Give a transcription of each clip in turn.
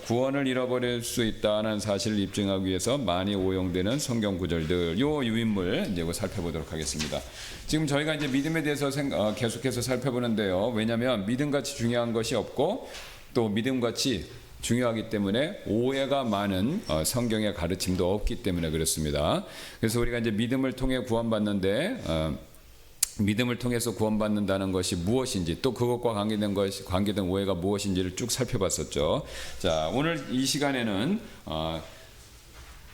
구원을 잃어버릴 수 있다는 사실을 입증하기 위해서 많이 오용되는 성경 구절들, 요 유인물 이제 살펴보도록 하겠습니다. 지금 저희가 이제 믿음에 대해서 계속해서 살펴보는데요. 왜냐하면 믿음같이 중요한 것이 없고 또 믿음같이 중요하기 때문에 오해가 많은 성경의 가르침도 없기 때문에 그렇습니다. 그래서 우리가 이제 믿음을 통해 구원받는데 믿음을 통해서 구원받는다는 것이 무엇인지 또 그것과 관계된 오해가 무엇인지를 쭉 살펴봤었죠. 자, 오늘 이 시간에는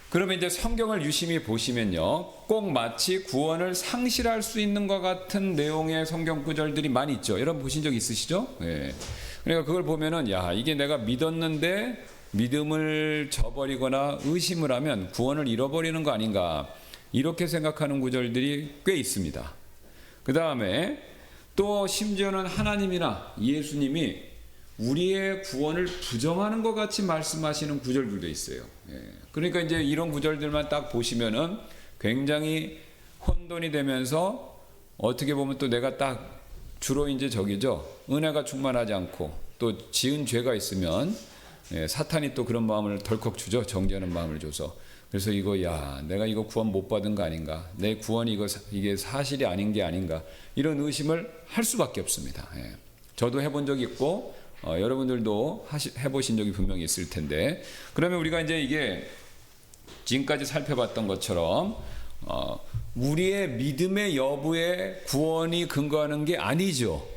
그러면 이제 성경을 유심히 보시면요, 꼭 마치 구원을 상실할 수 있는 것 같은 내용의 성경 구절들이 많이 있죠. 여러분 보신 적 있으시죠? 네. 그러니까 그걸 보면은 이게 내가 믿었는데 믿음을 저버리거나 의심을 하면 구원을 잃어버리는 거 아닌가, 이렇게 생각하는 구절들이 꽤 있습니다. 그 다음에 또 심지어는 하나님이나 예수님이 우리의 구원을 부정하는 것 같이 말씀하시는 구절들도 있어요. 그러니까 이제 이런 구절들만 딱 보시면은 굉장히 혼돈이 되면서 어떻게 보면 또 내가 딱 주로 이제 저기죠. 은혜가 충만하지 않고 또 지은 죄가 있으면 사탄이 또 그런 마음을 덜컥 주죠. 정죄하는 마음을 줘서. 그래서 내가 이거 구원 못 받은 거 아닌가? 내 구원이 이게 사실이 아닌 게 아닌가? 이런 의심을 할 수밖에 없습니다. 저도 해본 적이 있고 여러분들도 해보신 적이 분명히 있을 텐데, 그러면 우리가 이제 이게 지금까지 살펴봤던 것처럼 우리의 믿음의 여부에 구원이 근거하는 게 아니죠.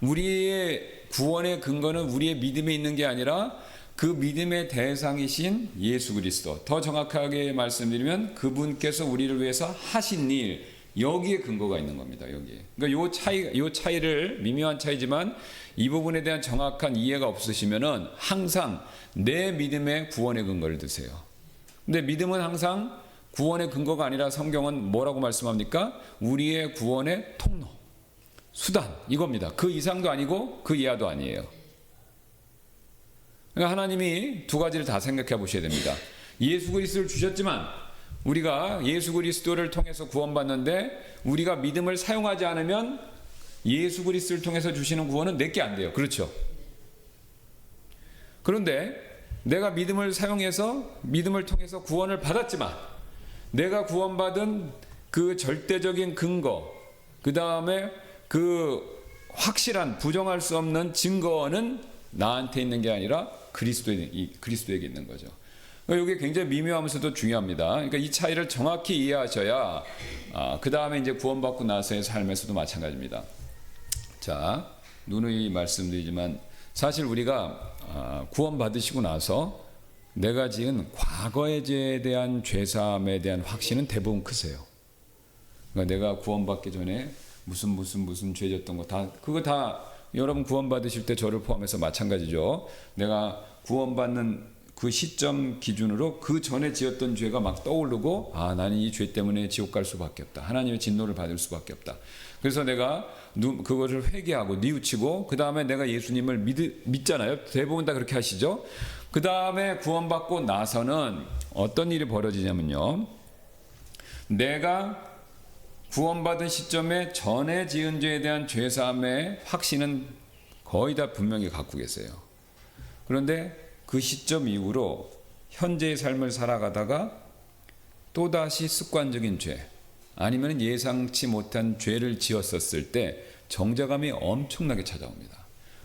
우리의 구원의 근거는 우리의 믿음에 있는 게 아니라 그 믿음의 대상이신 예수 그리스도, 더 정확하게 말씀드리면 그분께서 우리를 위해서 하신 일, 여기에 근거가 있는 겁니다. 여기에. 그러니까 요 차이를, 미묘한 차이지만 이 부분에 대한 정확한 이해가 없으시면은 항상 내 믿음의 구원의 근거를 드세요. 근데 믿음은 항상 구원의 근거가 아니라 성경은 뭐라고 말씀합니까? 우리의 구원의 통로, 수단, 이겁니다. 그 이상도 아니고 그 이하도 아니에요. 그러니까 하나님이 두 가지를 다 생각해 보셔야 됩니다. 예수 그리스도를 주셨지만 우리가 예수 그리스도를 통해서 구원받는데 우리가 믿음을 사용하지 않으면 예수 그리스도를 통해서 주시는 구원은 내게 안 돼요. 그렇죠? 그런데 내가 믿음을 통해서 구원을 받았지만 내가 구원받은 그 절대적인 근거, 그 다음에 그 확실한 부정할 수 없는 증거는 나한테 있는 게 아니라 그리스도에게 있는 거죠. 이게 굉장히 미묘하면서도 중요합니다. 그러니까 이 차이를 정확히 이해하셔야 그 다음에 이제 구원받고 나서의 삶에서도 마찬가지입니다. 자, 누누이 말씀드리지만 사실 우리가 구원받으시고 나서 내가 지은 과거의 죄에 대한 죄사함에 대한 확신은 대부분 크세요. 그러니까 내가 구원받기 전에 무슨 죄졌던 거 그거 다 여러분 구원받으실 때 저를 포함해서 마찬가지죠. 내가 구원받는 그 시점 기준으로 그 전에 지었던 죄가 막 떠오르고 나는 이 죄 때문에 지옥 갈 수밖에 없다. 하나님의 진노를 받을 수밖에 없다. 그래서 내가 그것을 회개하고 뉘우치고 그 다음에 내가 예수님을 믿잖아요. 대부분 다 그렇게 하시죠. 그 다음에 구원받고 나서는 어떤 일이 벌어지냐면요. 내가 구원받은 시점에 전에 지은 죄에 대한 죄사함의 확신은 거의 다 분명히 갖고 계세요. 그런데 그 시점 이후로 현재의 삶을 살아가다가 또다시 습관적인 죄 아니면 예상치 못한 죄를 지었었을 때 정죄감이 엄청나게 찾아옵니다.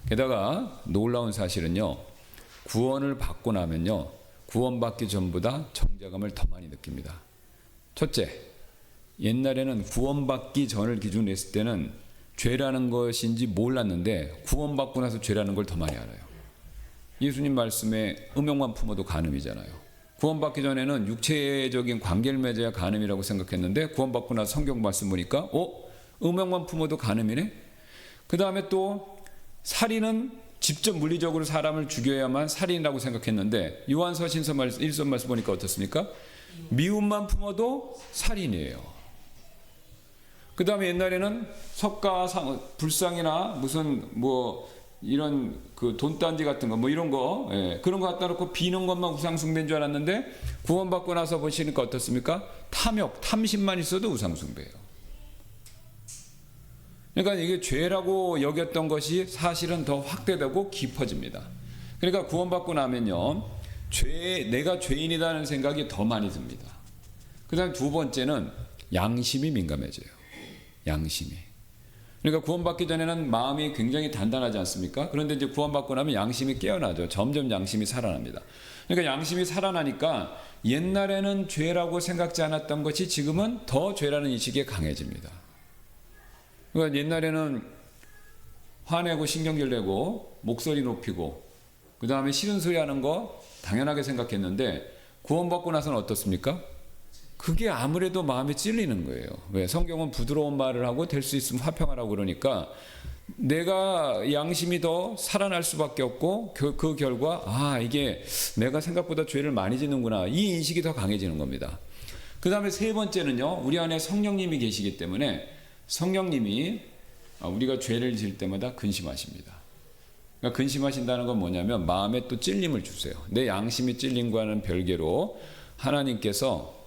게다가 놀라운 사실은요, 구원을 받고 나면요, 구원받기 전보다 정죄감을 더 많이 느낍니다. 첫째, 옛날에는 구원받기 전을 기준으로 했을 때는 죄라는 것인지 몰랐는데 구원받고 나서 죄라는 걸 더 많이 알아요. 예수님 말씀에 음욕만 품어도 간음이잖아요. 구원받기 전에는 육체적인 관계를 맺어야 간음이라고 생각했는데 구원받고 나서 성경 말씀 보니까 음욕만 품어도 간음이네? 그 다음에 또 살인은 직접 물리적으로 사람을 죽여야만 살인이라고 생각했는데 요한서신서 1서 말씀 보니까 어떻습니까? 미움만 품어도 살인이에요. 그 다음에 옛날에는 불상이나 무슨 이런 그 돈단지 같은 거 이런 거 그런 거 갖다 놓고 비는 것만 우상숭배인 줄 알았는데 구원받고 나서 보시니까 어떻습니까? 탐심만 있어도 우상숭배예요. 그러니까 이게 죄라고 여겼던 것이 사실은 더 확대되고 깊어집니다. 그러니까 구원받고 나면요, 내가 죄인이라는 생각이 더 많이 듭니다. 그다음 두 번째는 양심이 민감해져요. 양심이. 그러니까 구원받기 전에는 마음이 굉장히 단단하지 않습니까? 그런데 이제 구원받고 나면 양심이 깨어나죠. 점점 양심이 살아납니다. 그러니까 양심이 살아나니까 옛날에는 죄라고 생각지 않았던 것이 지금은 더 죄라는 인식이 강해집니다. 그러니까 옛날에는 화내고 신경질 내고 목소리 높이고 그 다음에 싫은 소리 하는 거 당연하게 생각했는데 구원받고 나서는 어떻습니까? 그게 아무래도 마음에 찔리는 거예요. 왜? 성경은 부드러운 말을 하고 될 수 있으면 화평하라고 그러니까 내가 양심이 더 살아날 수밖에 없고 그 결과 이게 내가 생각보다 죄를 많이 짓는구나, 이 인식이 더 강해지는 겁니다. 그 다음에 세 번째는요, 우리 안에 성령님이 계시기 때문에 성령님이 우리가 죄를 지을 때마다 근심하십니다. 그러니까 근심하신다는 건 뭐냐면 마음에 또 찔림을 주세요. 내 양심이 찔림과는 별개로 하나님께서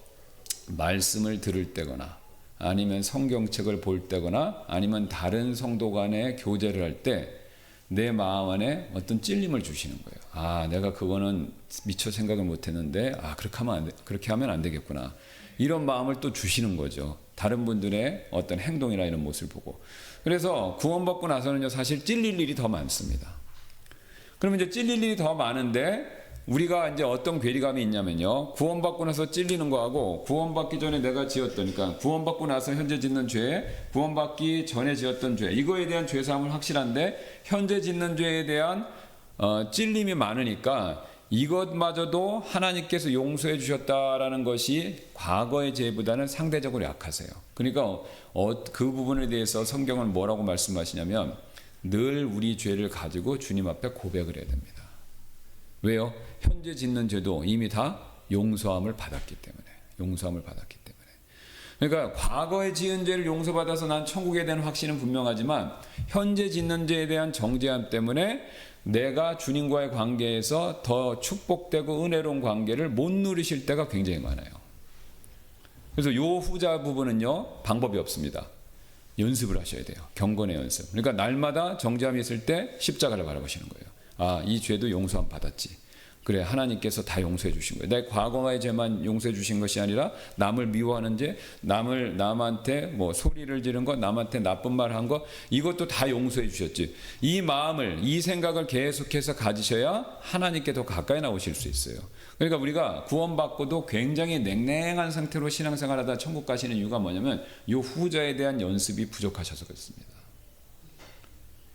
말씀을 들을 때거나 아니면 성경책을 볼 때거나 아니면 다른 성도 간의 교제를 할 때 내 마음 안에 어떤 찔림을 주시는 거예요. 내가 그거는 미처 생각을 못했는데 그렇게 하면 안 되겠구나, 이런 마음을 또 주시는 거죠. 다른 분들의 어떤 행동이나 이런 모습을 보고. 그래서 구원받고 나서는요, 사실 찔릴 일이 더 많습니다. 그러면 이제 찔릴 일이 더 많은데 우리가 이제 어떤 괴리감이 있냐면요, 구원받고 나서 찔리는 거하고 구원받기 전에 내가 지었더니까 구원받고 나서 현재 짓는 죄, 구원받기 전에 지었던 죄, 이거에 대한 죄사함은 확실한데 현재 짓는 죄에 대한 찔림이 많으니까 이것마저도 하나님께서 용서해 주셨다라는 것이 과거의 죄보다는 상대적으로 약하세요. 그러니까 그 부분에 대해서 성경은 뭐라고 말씀하시냐면 늘 우리 죄를 가지고 주님 앞에 고백을 해야 됩니다. 왜요? 현재 짓는 죄도 이미 다 용서함을 받았기 때문에. 그러니까 과거에 지은 죄를 용서받아서 난 천국에 대한 확신은 분명하지만 현재 짓는 죄에 대한 정죄함 때문에 내가 주님과의 관계에서 더 축복되고 은혜로운 관계를 못 누리실 때가 굉장히 많아요. 그래서 요 후자 부분은요, 방법이 없습니다. 연습을 하셔야 돼요. 경건의 연습. 그러니까 날마다 정죄함이 있을 때 십자가를 바라보시는 거예요. 이 죄도 용서함 받았지. 그래, 하나님께서 다 용서해 주신 거예요. 내 과거의 죄만 용서해 주신 것이 아니라 남을 미워하는 죄, 남한테 뭐 소리를 지른 거, 남한테 나쁜 말 한 거, 이것도 다 용서해 주셨지. 이 마음을, 이 생각을 계속해서 가지셔야 하나님께 더 가까이 나오실 수 있어요. 그러니까 우리가 구원받고도 굉장히 냉랭한 상태로 신앙생활하다 천국 가시는 이유가 뭐냐면 이 후자에 대한 연습이 부족하셔서 그렇습니다.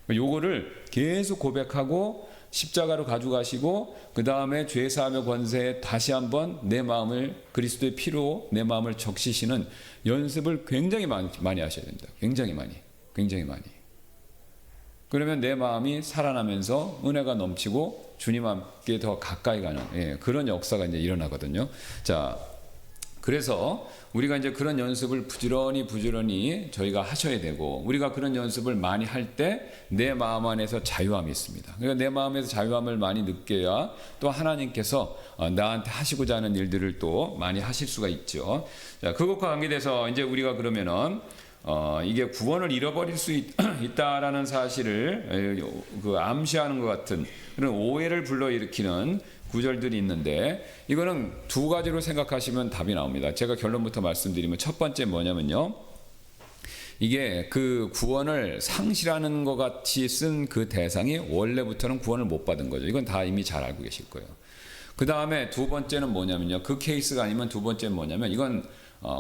요거를 계속 고백하고 십자가로 가져가시고 그 다음에 죄사함의 권세에 다시 한번 내 마음을 그리스도의 피로 내 마음을 적시시는 연습을 굉장히 많이 하셔야 됩니다. 굉장히 많이. 그러면 내 마음이 살아나면서 은혜가 넘치고 주님 함께 더 가까이 가는 그런 역사가 이제 일어나거든요. 자, 그래서 우리가 이제 그런 연습을 부지런히 저희가 하셔야 되고, 우리가 그런 연습을 많이 할 때 내 마음 안에서 자유함이 있습니다. 그러니까 내 마음에서 자유함을 많이 느껴야 또 하나님께서 나한테 하시고자 하는 일들을 또 많이 하실 수가 있죠. 자, 그것과 관계돼서 이제 우리가 그러면은 이게 구원을 잃어버릴 수 있다라는 사실을 암시하는 것 같은 그런 오해를 불러일으키는 구절들이 있는데, 이거는 두 가지로 생각하시면 답이 나옵니다. 제가 결론부터 말씀드리면 첫 번째 뭐냐면요, 이게 그 구원을 상실하는 것 같이 쓴 그 대상이 원래부터는 구원을 못 받은 거죠. 이건 다 이미 잘 알고 계실 거예요. 그 다음에 두 번째는 뭐냐면요, 그 케이스가 아니면 두 번째는 뭐냐면 이건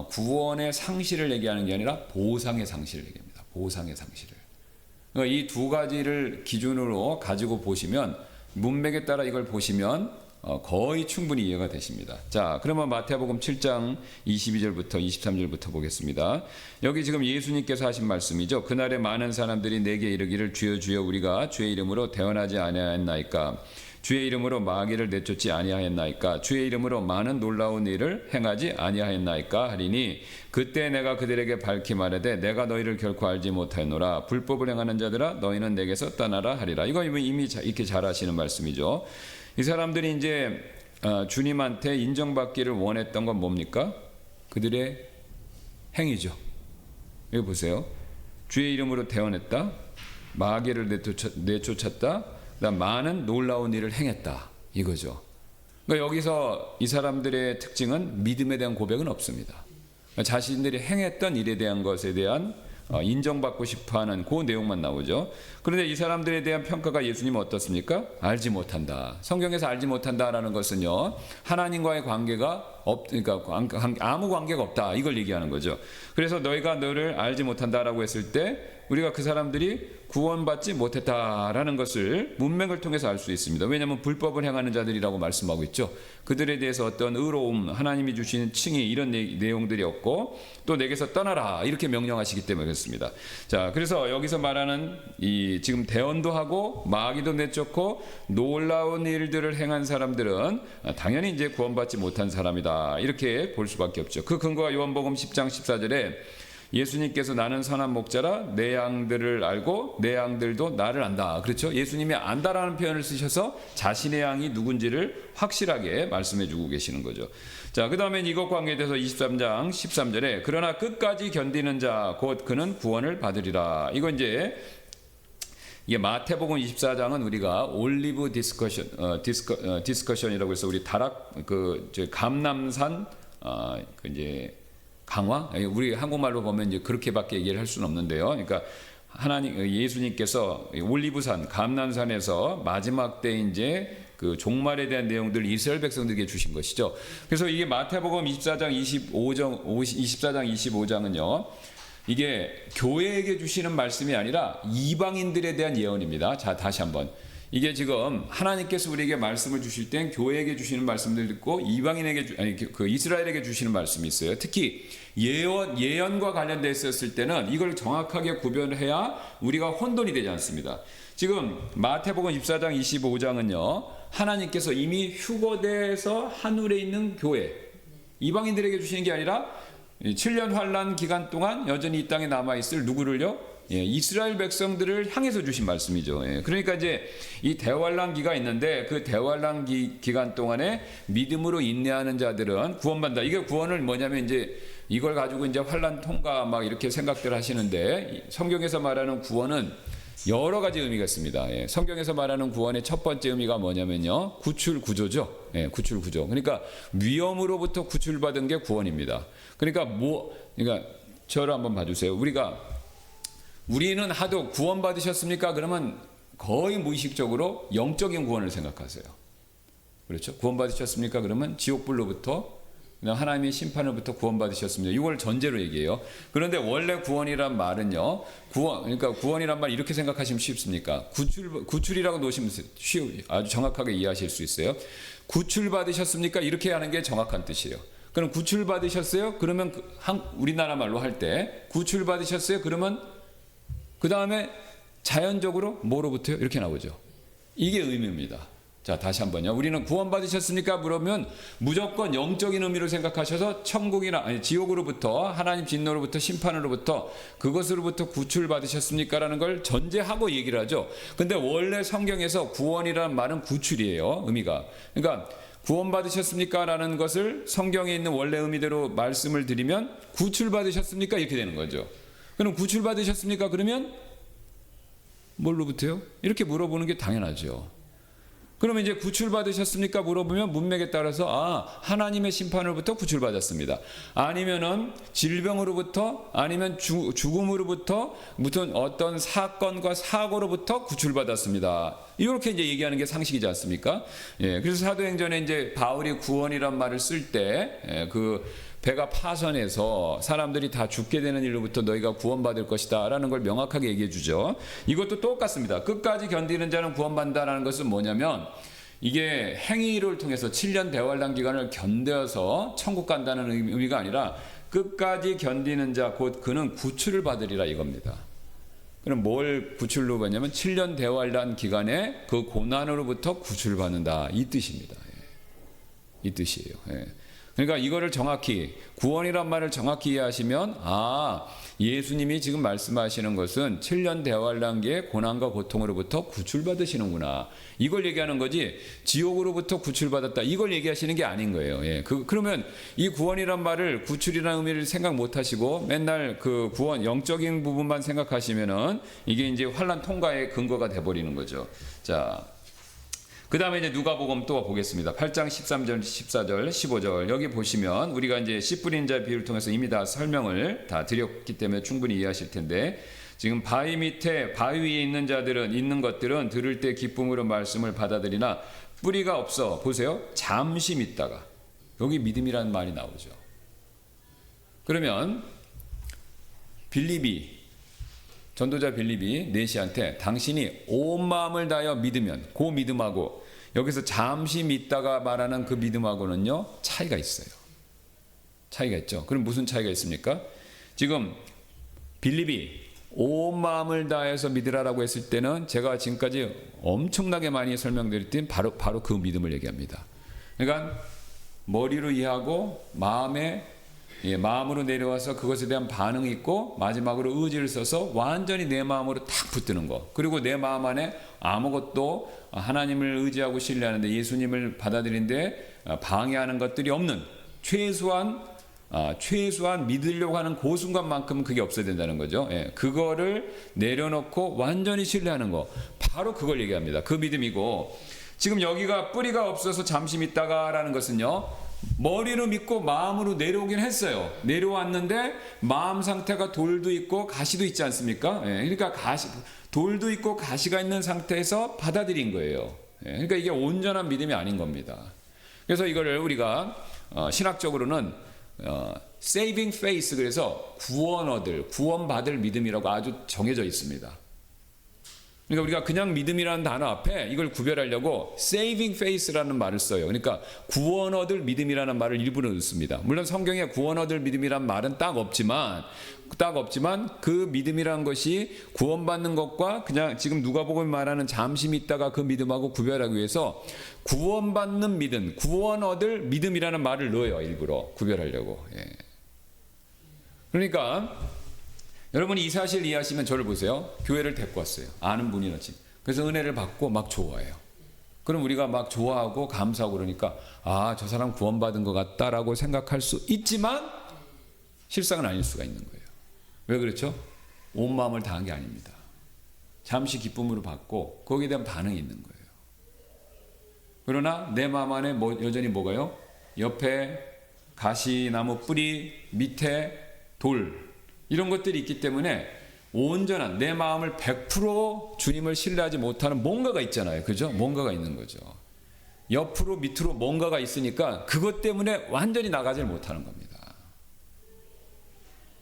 구원의 상실을 얘기하는 게 아니라 보상의 상실을 얘기합니다. 보상의 상실을. 그러니까 이 두 가지를 기준으로 가지고 보시면, 문맥에 따라 이걸 보시면 거의 충분히 이해가 되십니다. 자, 그러면 마태복음 7장 22절부터 23절부터 보겠습니다. 여기 지금 예수님께서 하신 말씀이죠. 그날에 많은 사람들이 내게 이르기를 주여 주여 우리가 주의 이름으로 대언하지 아니하였나이까, 주의 이름으로 마귀를 내쫓지 아니하였나이까, 주의 이름으로 많은 놀라운 일을 행하지 아니하였나이까 하리니, 그때 내가 그들에게 밝히 말하되 내가 너희를 결코 알지 못하였노라. 불법을 행하는 자들아 너희는 내게서 떠나라 하리라. 이거 이미 이렇게 잘 아시는 말씀이죠. 이 사람들이 이제 주님한테 인정받기를 원했던 건 뭡니까? 그들의 행위죠. 여기 보세요. 주의 이름으로 대언했다, 마귀를 내쫓았다, 그다음 많은 놀라운 일을 행했다 이거죠. 그러니까 여기서 이 사람들의 특징은 믿음에 대한 고백은 없습니다. 자신들이 행했던 일에 대한 것에 대한 인정받고 싶어하는 그 내용만 나오죠. 그런데 이 사람들에 대한 평가가 예수님은 어떻습니까? 알지 못한다. 성경에서 알지 못한다라는 것은요, 하나님과의 관계가 그러니까 아무 관계가 없다 이걸 얘기하는 거죠. 그래서 너희가 너를 알지 못한다라고 했을 때 우리가 그 사람들이 구원받지 못했다라는 것을 문맥을 통해서 알 수 있습니다. 왜냐하면 불법을 행하는 자들이라고 말씀하고 있죠. 그들에 대해서 어떤 의로움, 하나님이 주시는 칭의 이런 내용들이 없고 또 내게서 떠나라 이렇게 명령하시기 때문에 그렇습니다. 자, 그래서 여기서 말하는 이 지금 대언도 하고 마귀도 내쫓고 놀라운 일들을 행한 사람들은 당연히 이제 구원받지 못한 사람이다 이렇게 볼 수밖에 없죠. 그 근거가 요한복음 10장 14절에 예수님께서 나는 선한 목자라 내 양들을 알고 내 양들도 나를 안다. 그렇죠? 예수님이 안다라는 표현을 쓰셔서 자신의 양이 누군지를 확실하게 말씀해 주고 계시는 거죠. 자, 그 다음에 이것 관계에 대해서 23장 13절에 그러나 끝까지 견디는 자 곧 그는 구원을 받으리라. 이거 이제 이게 마태복음 24장은 우리가 올리브 디스커션이라고 해서 우리 다락 감남산 이제 강화? 우리 한국말로 보면 이제 그렇게밖에 얘기를 할 수는 없는데요. 그러니까 예수님께서 올리브산, 감난산에서 마지막 때 이제 그 종말에 대한 내용들 이스라엘 백성들에게 주신 것이죠. 그래서 이게 마태복음 24장 25장은요. 이게 교회에게 주시는 말씀이 아니라 이방인들에 대한 예언입니다. 자, 다시 한번. 이게 지금 하나님께서 우리에게 말씀을 주실 땐 교회에게 주시는 말씀들 있고 이방인에게 이스라엘에게 주시는 말씀이 있어요. 특히 예언과 관련돼 있었을 때는 이걸 정확하게 구별해야 우리가 혼돈이 되지 않습니다. 지금 마태복음 24장 25장은요. 하나님께서 이미 휴거돼서 하늘에 있는 교회 이방인들에게 주시는 게 아니라 7년 환란 기간 동안 여전히 이 땅에 남아 있을 누구를요? 이스라엘 백성들을 향해서 주신 말씀이죠. 그러니까 이제 이 대환란기가 있는데 그 대환란 기간 동안에 믿음으로 인내하는 자들은 구원받는다. 이게 구원을 뭐냐면 이제 이걸 가지고 이제 환란 통과 막 이렇게 생각들 하시는데 성경에서 말하는 구원은 여러 가지 의미가 있습니다. 성경에서 말하는 구원의 첫 번째 의미가 뭐냐면요. 구출 구조죠. 구출 구조. 그러니까 위험으로부터 구출받은 게 구원입니다. 그러니까 저를 한번 봐주세요. 우리는 하도 구원받으셨습니까? 그러면 거의 무의식적으로 영적인 구원을 생각하세요. 그렇죠? 구원받으셨습니까? 그러면 지옥불로부터 하나님의 심판으로부터 구원받으셨습니다. 이걸 전제로 얘기해요. 그런데 원래 구원이란 말은요. 그러니까 구원이란 말 이렇게 생각하시면 쉽습니까? 구출이라고 놓으시면 아주 정확하게 이해하실 수 있어요. 구출받으셨습니까? 이렇게 하는 게 정확한 뜻이에요. 그럼 구출받으셨어요? 그러면 우리나라 말로 할 때 구출받으셨어요? 그러면 그 다음에 자연적으로 뭐로부터요? 이렇게 나오죠. 이게 의미입니다. 자, 다시 한번요. 우리는 구원받으셨습니까? 물으면 무조건 영적인 의미로 생각하셔서 지옥으로부터 하나님 진노로부터 심판으로부터 그것으로부터 구출받으셨습니까? 라는 걸 전제하고 얘기를 하죠. 근데 원래 성경에서 구원이라는 말은 구출이에요. 의미가. 그러니까 구원받으셨습니까? 라는 것을 성경에 있는 원래 의미대로 말씀을 드리면 구출받으셨습니까? 이렇게 되는 거죠. 그럼 구출받으셨습니까? 그러면 뭘로부터요? 이렇게 물어보는 게 당연하죠. 그러면 이제 구출받으셨습니까? 물어보면 문맥에 따라서 하나님의 심판으로부터 구출받았습니다. 아니면은 질병으로부터 아니면 죽음으로부터 무슨 어떤 사건과 사고로부터 구출받았습니다. 이렇게 이제 얘기하는 게 상식이지 않습니까? 그래서 사도행전에 이제 바울이 구원이란 말을 쓸 때 배가 파선해서 사람들이 다 죽게 되는 일로부터 너희가 구원받을 것이다 라는 걸 명확하게 얘기해 주죠. 이것도 똑같습니다. 끝까지 견디는 자는 구원받는다라는 것은 뭐냐면 이게 행위를 통해서 7년 대환란 기간을 견뎌서 천국 간다는 의미가 아니라 끝까지 견디는 자 곧 그는 구출을 받으리라 이겁니다. 그럼 뭘 구출로 받냐면 7년 대환란 기간에 그 고난으로부터 구출받는다 이 뜻입니다. 이 뜻이에요. 그러니까 이거를 정확히 구원이란 말을 정확히 이해하시면 예수님이 지금 말씀하시는 것은 7년 대환란기의 고난과 고통으로부터 구출받으시는구나. 이걸 얘기하는 거지 지옥으로부터 구출받았다. 이걸 얘기하시는 게 아닌 거예요. 예. 그러면 이 구원이란 말을 구출이라는 의미를 생각 못 하시고 맨날 그 구원 영적인 부분만 생각하시면은 이게 이제 환란 통과의 근거가 돼 버리는 거죠. 자, 그 다음에 이제 누가복음 또 보겠습니다. 8장 13절, 14절, 15절. 여기 보시면 우리가 이제 씨 뿌린 자 비유를 통해서 이미 다 설명을 다 드렸기 때문에 충분히 이해하실 텐데, 지금 바위 밑에 바위 위에 있는 것들은 들을 때 기쁨으로 말씀을 받아들이나 뿌리가 없어. 보세요. 잠시 믿다가. 여기 믿음이라는 말이 나오죠. 그러면 전도자 빌립이 내시한테 당신이 온 마음을 다하여 믿으면, 그 믿음하고 여기서 잠시 믿다가 말하는 그 믿음하고는요 차이가 있어요. 차이가 있죠. 그럼 무슨 차이가 있습니까? 지금 빌립이 온 마음을 다해서 믿으라라고 했을 때는 제가 지금까지 엄청나게 많이 설명드렸더니 바로 그 믿음을 얘기합니다. 그러니까 머리로 이해하고 마음으로 내려와서 그것에 대한 반응이 있고 마지막으로 의지를 써서 완전히 내 마음으로 탁 붙드는 거. 그리고 내 마음 안에 아무것도 하나님을 의지하고 신뢰하는데 예수님을 받아들이는데 방해하는 것들이 없는 최소한 믿으려고 하는 그 순간만큼은 그게 없어야 된다는 거죠. 예, 그거를 내려놓고 완전히 신뢰하는 거. 바로 그걸 얘기합니다. 그 믿음이고, 지금 여기가 뿌리가 없어서 잠시 믿다가라는 것은요 머리로 믿고 마음으로 내려오긴 했어요. 내려왔는데 마음 상태가 돌도 있고 가시도 있지 않습니까? 예, 그러니까 돌도 있고 가시가 있는 상태에서 받아들인 거예요. 예, 그러니까 이게 온전한 믿음이 아닌 겁니다. 그래서 이거를 우리가 신학적으로는 saving faith, 그래서 구원받을 믿음이라고 아주 정해져 있습니다. 그러니까 우리가 그냥 믿음이라는 단어 앞에 이걸 구별하려고 saving faith라는 말을 써요. 그러니까 구원 얻을 믿음이라는 말을 일부러 넣습니다. 물론 성경에 구원 얻을 믿음이란 말은 딱 없지만 그 믿음이라는 것이 구원받는 것과 그냥 지금 누가복음이 말하는 잠시 믿다가 그 믿음하고 구별하기 위해서 구원받는 믿음, 구원 얻을 믿음이라는 말을 넣어요. 일부러 구별하려고. 예. 그러니까 여러분이 이 사실 이해하시면 저를 보세요. 교회를 데리고 왔어요. 아는 분이었지. 그래서 은혜를 받고 막 좋아해요. 그럼 우리가 막 좋아하고 감사하고 그러니까 저 사람 구원받은 것 같다라고 생각할 수 있지만 실상은 아닐 수가 있는 거예요. 왜 그렇죠? 온 마음을 다한 게 아닙니다. 잠시 기쁨으로 받고 거기에 대한 반응이 있는 거예요. 그러나 내 마음 안에 여전히 뭐가요? 옆에 가시나무 뿌리, 밑에 돌, 이런 것들이 있기 때문에 온전한 내 마음을 100% 주님을 신뢰하지 못하는 뭔가가 있잖아요. 그죠? 뭔가가 있는 거죠. 옆으로 밑으로 뭔가가 있으니까 그것 때문에 완전히 나가지 못하는 겁니다.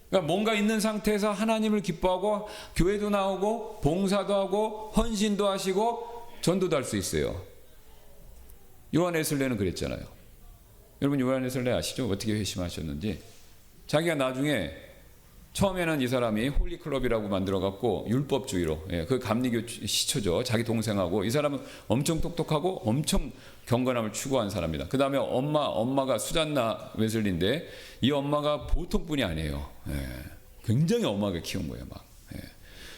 그러니까 뭔가 있는 상태에서 하나님을 기뻐하고 교회도 나오고 봉사도 하고 헌신도 하시고 전도도 할 수 있어요. 요한 웨슬레는 그랬잖아요. 여러분 요한 웨슬레 아시죠? 어떻게 회심하셨는지. 자기가 나중에 처음에는 이 사람이 홀리클럽이라고 만들어갖고 율법주의로, 그 감리교 시초죠. 자기 동생하고. 이 사람은 엄청 똑똑하고 엄청 경건함을 추구한 사람입니다. 그 다음에 엄마가 수잔나 웨슬리인데 이 엄마가 보통 분이 아니에요. 굉장히 엄하게 키운 거예요. 막.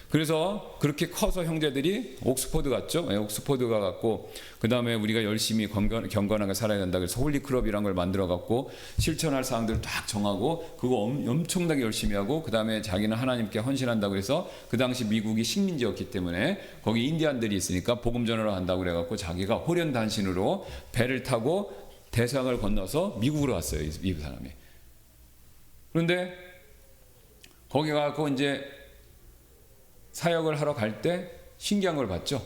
그래서 그렇게 커서 형제들이 옥스퍼드 갔죠. 옥스퍼드 가갖고 그 다음에 우리가 열심히 경건하게 살아야 된다. 그래서 홀리클럽이란 걸 만들어갖고 실천할 사항들을 딱 정하고 그거 엄청나게 열심히 하고 그 다음에 자기는 하나님께 헌신한다고 해서 그 당시 미국이 식민지였기 때문에 거기 인디안들이 있으니까 복음 전하러 한다고 그래갖고 자기가 호련단신으로 배를 타고 대서양을 건너서 미국으로 왔어요. 이 사람이. 그런데 거기 가갖고 이제 사역을 하러 갈 때 신기한 걸 봤죠.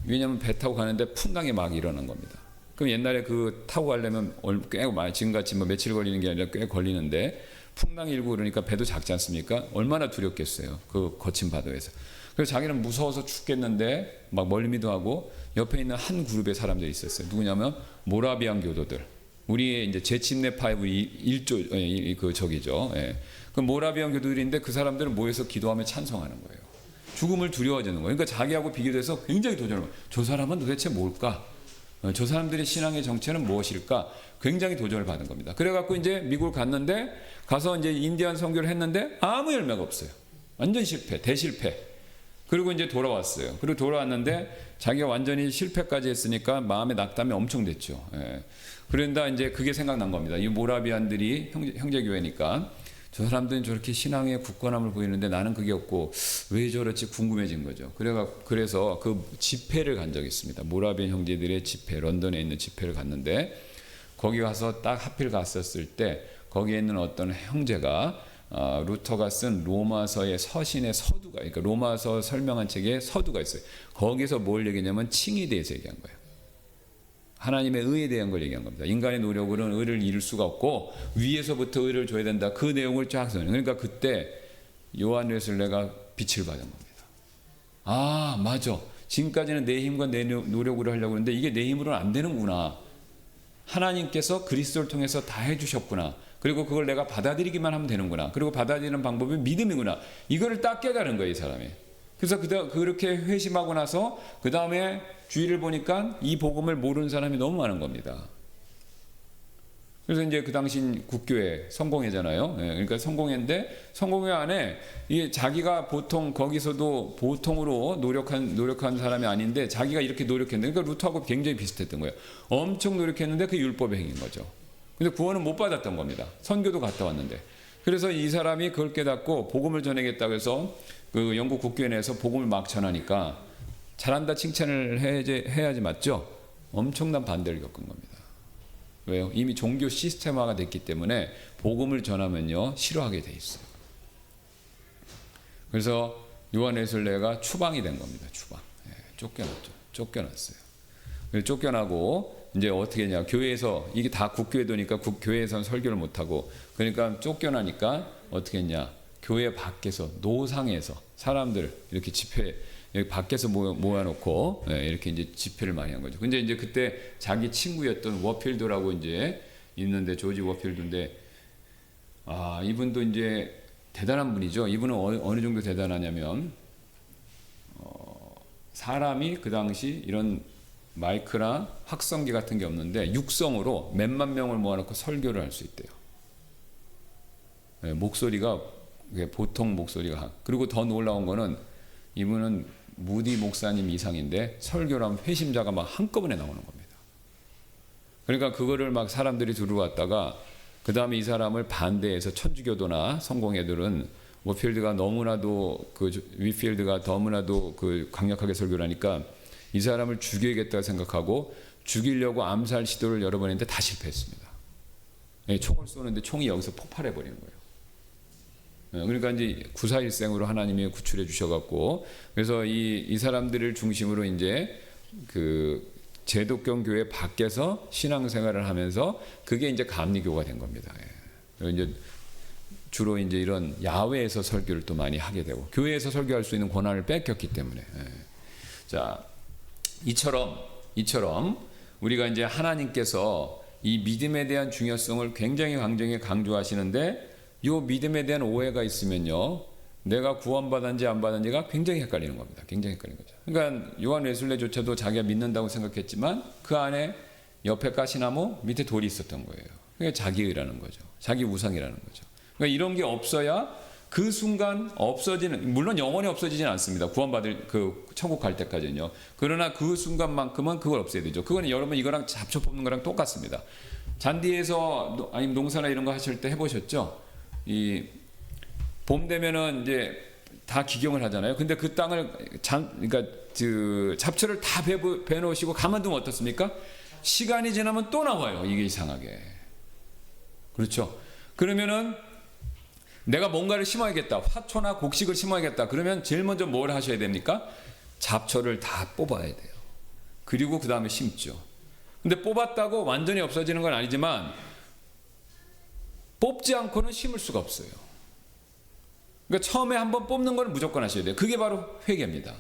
왜냐하면 배 타고 가는데 풍랑이 막 일어난 겁니다. 그럼 옛날에 그 타고 가려면 꽤 많이, 지금같이 뭐 며칠 걸리는 게 아니라 꽤 걸리는데 풍랑이 일고 그러니까 배도 작지 않습니까? 얼마나 두렵겠어요. 그 거친 바다에서. 그래서 자기는 무서워서 죽겠는데 막 멀미도 하고 옆에 있는 한 그룹의 사람들이 있었어요. 누구냐면 모라비안 교도들. 우리의 이제 제침내파의 저기죠. 그 모라비안 교도들인데 그 사람들은 모여서 기도하며 찬송하는 거예요. 죽음을 두려워하는 거예요. 그러니까 자기하고 비교돼서 굉장히 도전을 해요. 저 사람은 도대체 뭘까? 저 사람들의 신앙의 정체는 무엇일까? 굉장히 도전을 받은 겁니다. 그래갖고 이제 미국을 갔는데 가서 이제 인디안 선교를 했는데 아무 열매가 없어요. 완전 실패, 대실패. 그리고 이제 돌아왔어요. 그리고 돌아왔는데 자기가 완전히 실패까지 했으니까 마음의 낙담이 엄청 됐죠. 예. 그런다 이제 그게 생각난 겁니다. 이 모라비안들이 형제교회니까 저 사람들은 저렇게 신앙의 굳건함을 보이는데 나는 그게 없고 왜 저렇지 궁금해진 거죠. 그래서 그 집회를 간 적이 있습니다. 모라비안 형제들의 집회, 런던에 있는 집회를 갔는데 거기 가서 딱 하필 갔었을 때 거기에 있는 어떤 형제가 루터가 쓴 로마서의 서신의 서두가, 그러니까 로마서 설명한 책에 서두가 있어요. 거기서 뭘 얘기냐면 칭에 대해서 얘기한 거예요. 하나님의 의에 대한 걸 얘기한 겁니다. 인간의 노력으로는 의를 이룰 수가 없고 위에서부터 의를 줘야 된다. 그 내용을 쫙 써요. 그러니까 그때 요한 웨슬레가 빛을 받은 겁니다. 아, 맞아. 지금까지는 내 힘과 내 노력으로 하려고 했는데 이게 내 힘으로는 안 되는구나. 하나님께서 그리스도를 통해서 다 해주셨구나. 그리고 그걸 내가 받아들이기만 하면 되는구나. 그리고 받아들이는 방법이 믿음이구나. 이거를 딱 깨달은 거예요, 이 사람이. 그래서 그렇게 회심하고 나서 그 다음에 주위를 보니까 이 복음을 모르는 사람이 너무 많은 겁니다. 그래서 이제 그 당시 국교회 성공회잖아요. 예, 그러니까 성공회인데 성공회 안에 이 자기가 보통 거기서도 보통으로 노력한 사람이 아닌데 자기가 이렇게 노력했는데 그러니까 루터하고 굉장히 비슷했던 거예요. 엄청 노력했는데 그 율법의 행위인 거죠. 근데 구원은 못 받았던 겁니다. 선교도 갔다 왔는데. 그래서 이 사람이 그걸 깨닫고 복음을 전하겠다고 해서 그 영국 국교회 내에서 복음을 막 전하니까 잘한다 칭찬을 해야지 맞죠? 엄청난 반대를 겪은 겁니다. 왜요? 이미 종교 시스템화가 됐기 때문에 복음을 전하면요 싫어하게 돼 있어요. 그래서 요한 웨슬레가 추방이 된 겁니다. 추방. 예, 쫓겨났어요. 쫓겨나고 이제 어떻게 했냐? 교회에서 이게 다 국교회도니까 교회에서는 설교를 못 하고 그러니까 쫓겨나니까 어떻게 했냐? 교회 밖에서 노상에서 사람들 이렇게 집회 여기 밖에서 모아놓고 이렇게 이제 집회를 많이 한 거죠. 근데 이제 그때 자기 친구였던 워필드라고 이제 있는데 조지 워필드인데 이분도 이제 대단한 분이죠. 이분은 어느 정도 대단하냐면 사람이 그 당시 이런 마이크나 확성기 같은 게 없는데 육성으로 몇만 명을 모아놓고 설교를 할 수 있대요. 목소리가 보통 목소리가 그리고 더 놀라운 거는 이분은 무디 목사님 이상인데 설교를 하면 회심자가 막 한꺼번에 나오는 겁니다. 그러니까 그거를 막 사람들이 들어왔다가 그 다음에 이 사람을 반대해서 천주교도나 성공회들은 워필드가 너무나도 위필드가 너무나도 강력하게 설교를 하니까 이 사람을 죽여야겠다 생각하고 죽이려고 암살 시도를 여러 번 했는데 다 실패했습니다. 총을 쏘는데 총이 여기서 폭발해 버리는 거예요. 그러니까 이제 구사일생으로 하나님이 구출해 주셔갖고 그래서 이 사람들을 중심으로 이제 그 제독경 교회 밖에서 신앙생활을 하면서 그게 이제 감리교가 된 겁니다. 이제 주로 이제 이런 야외에서 설교를 또 많이 하게 되고 교회에서 설교할 수 있는 권한을 뺏겼기 때문에 자 이처럼 우리가 이제 하나님께서 이 믿음에 대한 중요성을 굉장히 강조하시는데 이 믿음에 대한 오해가 있으면요 내가 구원받았는지 안 받았는지가 굉장히 헷갈리는 겁니다. 굉장히 헷갈리는 거죠. 그러니까 요한 웨슬레조차도 자기가 믿는다고 생각했지만 그 안에 옆에 가시나무 밑에 돌이 있었던 거예요. 그게 자기의라는 거죠. 자기 우상이라는 거죠. 그러니까 이런 게 없어야 그 순간 없어지는 물론 영원히 없어지지는 않습니다. 구원받을 그 천국 갈 때까지는요. 그러나 그 순간만큼은 그걸 없애야 되죠. 그거는 여러분 이거랑 잡초 뽑는 거랑 똑같습니다. 잔디에서 아니면 농사나 이런 거 하실 때 해보셨죠? 이 봄 되면은 이제 다 기경을 하잖아요. 근데 그 땅을 그러니까 그 잡초를 다 베놓으시고 가만두면 어떻습니까? 시간이 지나면 또 나와요. 이게 이상하게. 그렇죠? 그러면은 내가 뭔가를 심어야겠다. 화초나 곡식을 심어야겠다. 그러면 제일 먼저 뭘 하셔야 됩니까? 잡초를 다 뽑아야 돼요. 그리고 그 다음에 심죠. 근데 뽑았다고 완전히 없어지는 건 아니지만 뽑지 않고는 심을 수가 없어요. 그러니까 처음에 한번 뽑는 건 무조건 하셔야 돼요. 그게 바로 회개입니다.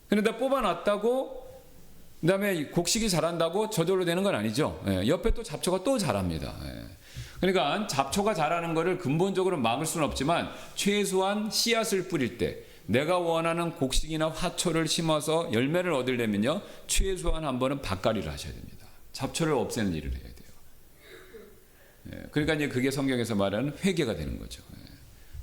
그런데 뽑아놨다고 그다음에 곡식이 자란다고 저절로 되는 건 아니죠. 옆에 또 잡초가 또 자랍니다. 그러니까 잡초가 자라는 것을 근본적으로 막을 수는 없지만 최소한 씨앗을 뿌릴 때 내가 원하는 곡식이나 화초를 심어서 열매를 얻으려면요, 최소한 한 번은 밭갈이를 하셔야 됩니다. 잡초를 없애는 일을 해야 돼요. 그러니까 이제 그게 성경에서 말하는 회개가 되는 거죠.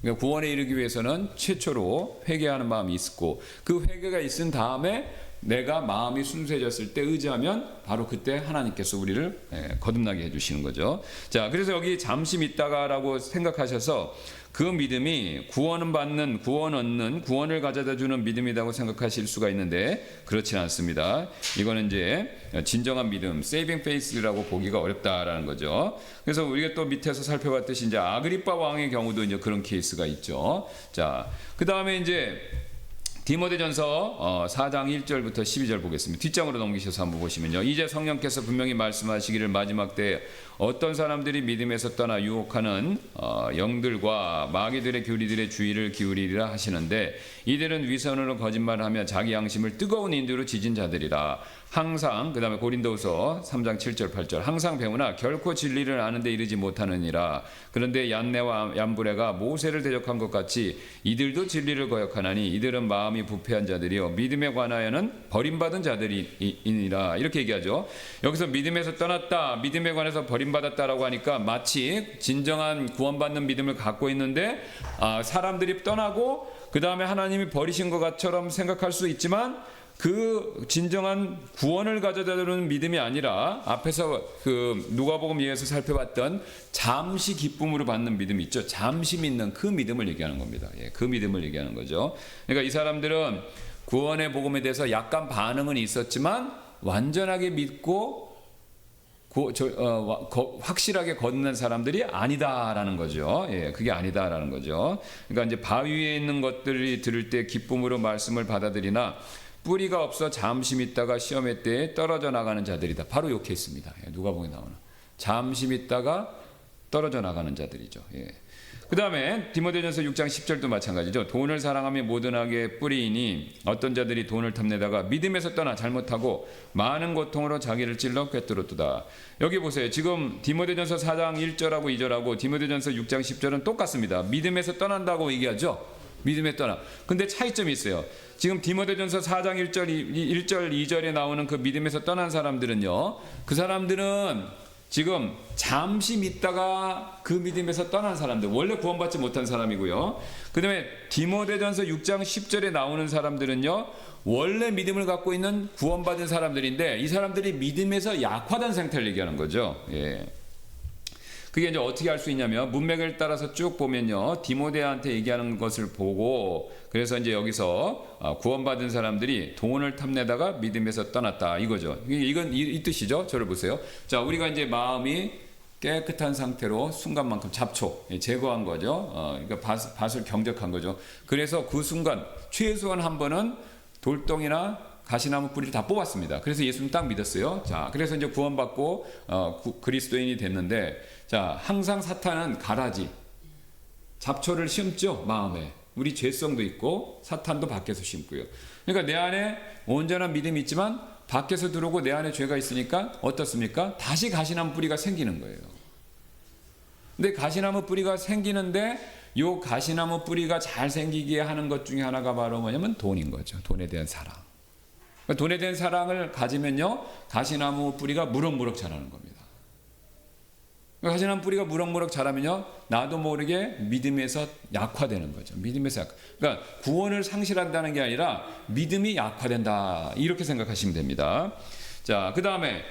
그러니까 구원에 이르기 위해서는 최초로 회개하는 마음이 있었고, 그 회개가 있은 다음에 내가 마음이 순수해졌을 때 의지하면 바로 그때 하나님께서 우리를 거듭나게 해주시는 거죠. 자, 그래서 여기 잠시 믿다가라고 생각하셔서 그 믿음이 구원을 받는, 구원 얻는, 구원을 가져다 주는 믿음이라고 생각하실 수가 있는데 그렇지 않습니다. 이거는 이제 진정한 믿음, 세이빙 페이스라고 보기가 어렵다라는 거죠. 그래서 우리가 또 밑에서 살펴봤듯이 이제 아그리빠 왕의 경우도 이제 그런 케이스가 있죠. 자, 그 다음에 이제 디모데전서 4장 1절부터 12절 보겠습니다. 뒷장으로 넘기셔서 한번 보시면요. 이제 성령께서 분명히 말씀하시기를 마지막 때에 어떤 사람들이 믿음에서 떠나 유혹하는 영들과 마귀들의 교리들의 주의를 기울이리라 하시는데, 이들은 위선으로 거짓말하며 자기 양심을 뜨거운 인두로 지진 자들이라. 항상, 그 다음에 고린도후서 3장 7절 8절, 항상 배우나 결코 진리를 아는데 이르지 못하느니라. 그런데 얀네와 얀브레가 모세를 대적한 것 같이 이들도 진리를 거역하나니 이들은 마음이 부패한 자들이요 믿음에 관하여는 버림받은 자들이니라. 이렇게 얘기하죠. 여기서 믿음에서 떠났다, 믿음에 관해서 버림받았다라고 하니까 마치 진정한 구원받는 믿음을 갖고 있는데 사람들이 떠나고 그 다음에 하나님이 버리신 것처럼 생각할 수 있지만, 그 진정한 구원을 가져다 주는 믿음이 아니라 앞에서 그 누가복음 예에서 살펴봤던 잠시 기쁨으로 받는 믿음이 있죠. 잠시 믿는 그 믿음을 얘기하는 겁니다. 그 믿음을 얘기하는 거죠. 그러니까 이 사람들은 구원의 복음에 대해서 약간 반응은 있었지만 완전하게 믿고 확실하게 걷는 사람들이 아니다라는 거죠. 그게 아니다라는 거죠. 그러니까 이제 바위 위에 있는 것들이 들을 때 기쁨으로 말씀을 받아들이나 뿌리가 없어 잠시 믿다가 시험의 때에 떨어져 나가는 자들이다. 바로 이 케이스입니다. 누가복음에 나오는 잠시 믿다가 떨어져 나가는 자들이죠. 그 다음에 디모데전서 6장 10절도 마찬가지죠. 돈을 사랑하며 모든 악의 뿌리이니 어떤 자들이 돈을 탐내다가 믿음에서 떠나 잘못하고 많은 고통으로 자기를 찔러 꿰뚫었도다. 여기 보세요. 지금 디모데전서 4장 1절하고 2절하고 디모데전서 6장 10절은 똑같습니다. 믿음에서 떠난다고 얘기하죠. 믿음에 떠나. 근데 차이점이 있어요. 지금 디모데전서 4장 1절 2절에 나오는 그 믿음에서 떠난 사람들은요, 그 사람들은 지금 잠시 믿다가 그 믿음에서 떠난 사람들, 원래 구원받지 못한 사람이고요. 그 다음에 디모데전서 6장 10절에 나오는 사람들은요, 원래 믿음을 갖고 있는 구원받은 사람들인데 이 사람들이 믿음에서 약화된 상태를 얘기하는 거죠. 그게 이제 어떻게 알 수 있냐면 문맥을 따라서 쭉 보면요, 디모데한테 얘기하는 것을 보고, 그래서 이제 여기서 구원받은 사람들이 돈을 탐내다가 믿음에서 떠났다 이거죠. 이건 이 뜻이죠. 저를 보세요. 자, 우리가 이제 마음이 깨끗한 상태로 순간만큼 잡초 제거한 거죠. 그러니까 밭을 경작한 거죠. 그래서 그 순간 최소한 한 번은 돌덩이나 가시나무 뿌리를 다 뽑았습니다. 그래서 예수님 딱 믿었어요. 자, 그래서 이제 구원받고 그리스도인이 됐는데, 자, 항상 사탄은 가라지, 잡초를 심죠. 마음에. 우리 죄성도 있고 사탄도 밖에서 심고요. 그러니까 내 안에 온전한 믿음이 있지만 밖에서 들어오고 내 안에 죄가 있으니까 어떻습니까? 다시 가시나무 뿌리가 생기는 거예요. 근데 가시나무 뿌리가 생기는데 요 가시나무 뿌리가 잘 생기게 하는 것 중에 하나가 바로 뭐냐면 돈인 거죠. 돈에 대한 사랑. 그러니까 돈에 대한 사랑을 가지면요, 가시나무 뿌리가 무럭무럭 자라는 겁니다. 가시나무 뿌리가 무럭무럭 자라면요, 나도 모르게 믿음에서 약화되는 거죠. 믿음에서 약화. 그러니까 구원을 상실한다는 게 아니라 믿음이 약화된다, 이렇게 생각하시면 됩니다. 자, 그 다음에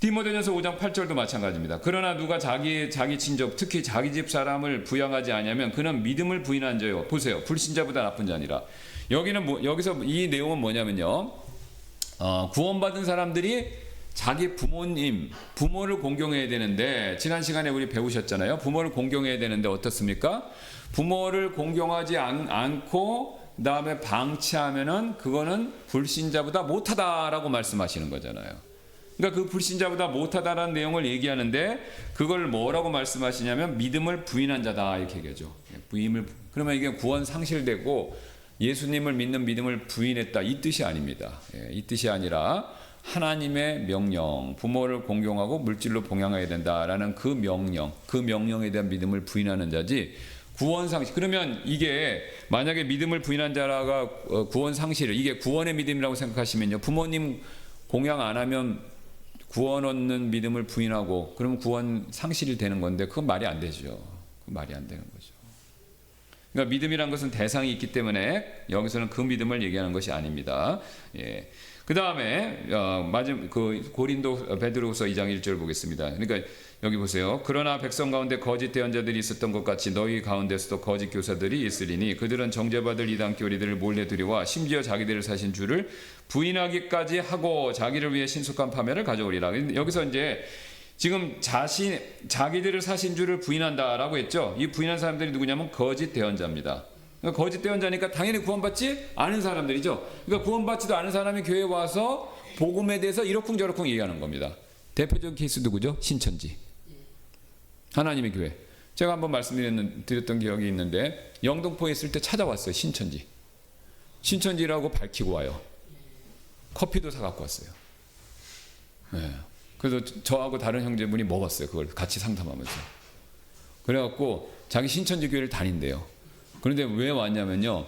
디모데전서 5장 8절도 마찬가지입니다. 그러나 누가 자기 친족, 특히 자기 집 사람을 부양하지 아니하면 그는 믿음을 부인한 자요. 보세요, 불신자보다 나쁜 자니라. 여기서 이 내용은 뭐냐면요, 구원받은 사람들이 자기 부모를 공경해야 되는데, 지난 시간에 우리 배우셨잖아요. 부모를 공경해야 되는데 어떻습니까? 부모를 공경하지 않고 그 다음에 방치하면은 그거는 불신자보다 못하다라고 말씀하시는 거잖아요. 그러니까 그 불신자보다 못하다라는 내용을 얘기하는데 그걸 뭐라고 말씀하시냐면 믿음을 부인한 자다, 이렇게 얘기하죠. 그러면 이게 구원 상실되고 예수님을 믿는 믿음을 부인했다, 이 뜻이 아닙니다. 이 뜻이 아니라 하나님의 명령, 부모를 공경하고 물질로 봉양해야 된다라는 그 명령에 대한 믿음을 부인하는 자지, 구원 상실. 그러면 이게 만약에 믿음을 부인한 자가 구원 상실, 이게 구원의 믿음이라고 생각하시면요. 부모님 공양 안 하면 구원 얻는 믿음을 부인하고 그러면 구원 상실이 되는 건데 그건 말이 안 되죠. 그건 말이 안 되는 거죠. 그러니까 믿음이란 것은 대상이 있기 때문에 여기서는 그 믿음을 얘기하는 것이 아닙니다. 예. 그 다음에 그 고린도 베드로후서 2장 1절 보겠습니다. 그러니까 여기 보세요. 그러나 백성 가운데 거짓 대언자들이 있었던 것 같이 너희 가운데서도 거짓 교사들이 있으리니 그들은 정죄받을 이단 교리들을 몰래 들여와 심지어 자기들을 사신 주를 부인하기까지 하고 자기를 위해 신속한 파멸을 가져오리라. 여기서 이제 지금 자기들을 사신 주를 부인한다라고 했죠. 이 부인한 사람들이 누구냐면 거짓 대언자입니다. 그러니까 거짓 대언자니까 당연히 구원받지 않은 사람들이죠. 그러니까 구원받지도 않은 사람이 교회에 와서 복음에 대해서 이러쿵저러쿵 얘기하는 겁니다. 대표적인 케이스 누구죠? 신천지. 하나님의 교회. 제가 한번 말씀드렸던 기억이 있는데 영등포에 있을 때 찾아왔어요. 신천지. 신천지라고 밝히고 와요. 커피도 사갖고 왔어요. 네. 그래서 저하고 다른 형제분이 먹었어요. 그걸 같이 상담하면서. 그래갖고 자기 신천지 교회를 다닌대요. 그런데 왜 왔냐면요.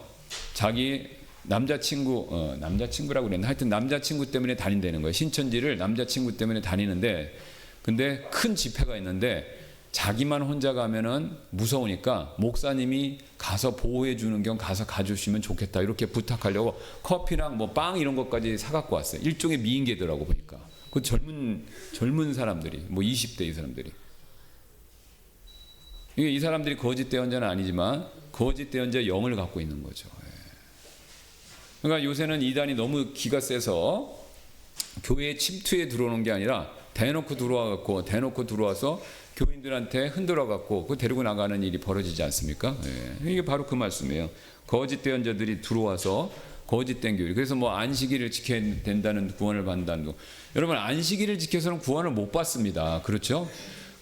자기 남자친구라고 그랬나? 하여튼 남자친구 때문에 다닌다는 거예요. 신천지를 남자친구 때문에 다니는데 근데 큰 집회가 있는데 자기만 혼자 가면은 무서우니까 목사님이 가서 보호해 주는 겸 가서 가주시면 좋겠다. 이렇게 부탁하려고 커피랑 뭐 빵 이런 것까지 사갖고 왔어요. 일종의 미인계더라고 보니까. 그 젊은 사람들이 뭐 20대 이 사람들이. 이 사람들이 거짓 대언자는 아니지만 거짓 대언자의 영을 갖고 있는 거죠. 그러니까 요새는 이단이 너무 기가 세서 교회에 침투에 들어오는 게 아니라 대놓고 들어와서 교인들한테 흔들어 갖고 그 데리고 나가는 일이 벌어지지 않습니까? 예. 이게 바로 그 말씀이에요. 거짓 대언자들이 들어와서 거짓된 교회. 그래서 뭐 안식일을 지켜야 된다는 구원을 받는다는 거. 여러분 안식일을 지켜서는 구원을 못 받습니다. 그렇죠?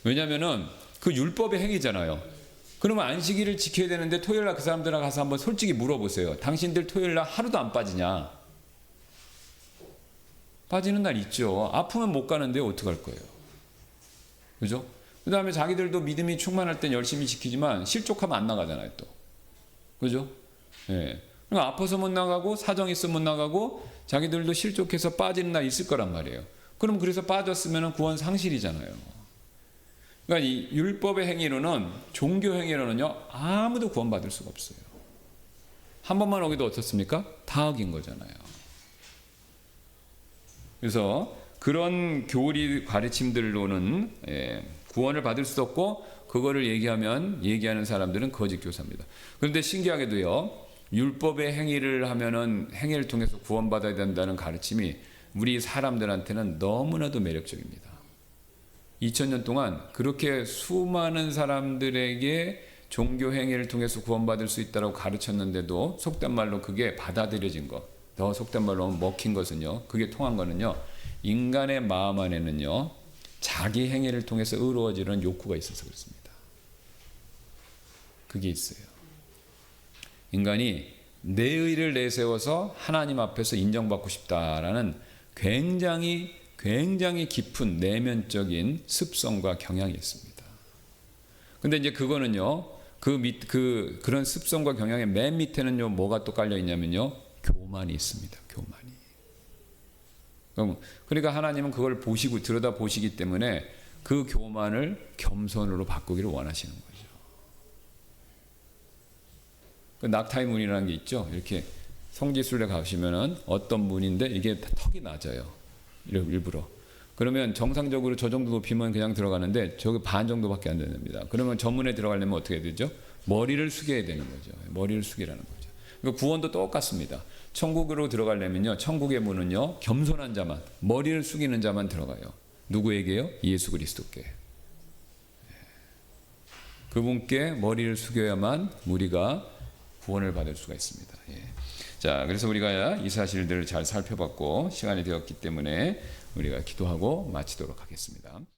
왜냐하면은 그 율법의 행위잖아요. 그러면 안식일을 지켜야 되는데 토요일날 그 사람들하고 가서 한번 솔직히 물어보세요. 당신들 토요일날 하루도 안 빠지냐? 빠지는 날 있죠. 아프면 못 가는데 어떡할 거예요? 그죠? 그 다음에 자기들도 믿음이 충만할 땐 열심히 지키지만 실족하면 안 나가잖아요, 또. 그죠? 예. 그러니까 아파서 못 나가고 사정 있으면 못 나가고 자기들도 실족해서 빠지는 날 있을 거란 말이에요. 그럼 그래서 빠졌으면 구원 상실이잖아요. 그러니까 이 율법의 행위로는 종교 행위로는요 아무도 구원받을 수가 없어요. 한 번만 오기도 어떻습니까? 다 어긴 거잖아요. 그래서 그런 교리 가르침들로는 구원을 받을 수 없고 그거를 얘기하는 사람들은 거짓 교사입니다. 그런데 신기하게도요 율법의 행위를 하면은 행위를 통해서 구원받아야 된다는 가르침이 우리 사람들한테는 너무나도 매력적입니다. 2000년 동안 그렇게 수많은 사람들에게 종교 행위를 통해서 구원받을 수 있다고 가르쳤는데도 속된 말로 그게 받아들여진 것, 더 속된 말로 먹힌 것은요, 그게 통한 거는요, 인간의 마음 안에는요, 자기 행위를 통해서 의로워지는 욕구가 있어서 그렇습니다. 그게 있어요. 인간이 내 의를 내세워서 하나님 앞에서 인정받고 싶다라는 굉장히 깊은 내면적인 습성과 경향이 있습니다. 근데 이제 그거는요, 그런 습성과 경향의 맨 밑에는요, 뭐가 또 깔려 있냐면요, 교만이 있습니다. 교만이. 그러니까 하나님은 그걸 들여다 보시기 때문에 그 교만을 겸손으로 바꾸기를 원하시는 거죠. 그 낙타의 문이라는 게 있죠. 이렇게 성지순례 가시면은 어떤 문인데 이게 턱이 낮아요. 일부러. 그러면 정상적으로 저 정도 높이면 그냥 들어가는데 저기 반 정도밖에 안 됩니다. 그러면 저 문에 들어가려면 어떻게 해야 되죠? 머리를 숙여야 되는 거죠. 머리를 숙이라는 거죠. 그러니까 구원도 똑같습니다. 천국으로 들어가려면요, 천국의 문은요, 겸손한 자만, 머리를 숙이는 자만 들어가요. 누구에게요? 예수 그리스도께. 그분께 머리를 숙여야만 우리가 구원을 받을 수가 있습니다. 예. 자, 그래서 우리가 이 사실들을 잘 살펴봤고 시간이 되었기 때문에 우리가 기도하고 마치도록 하겠습니다.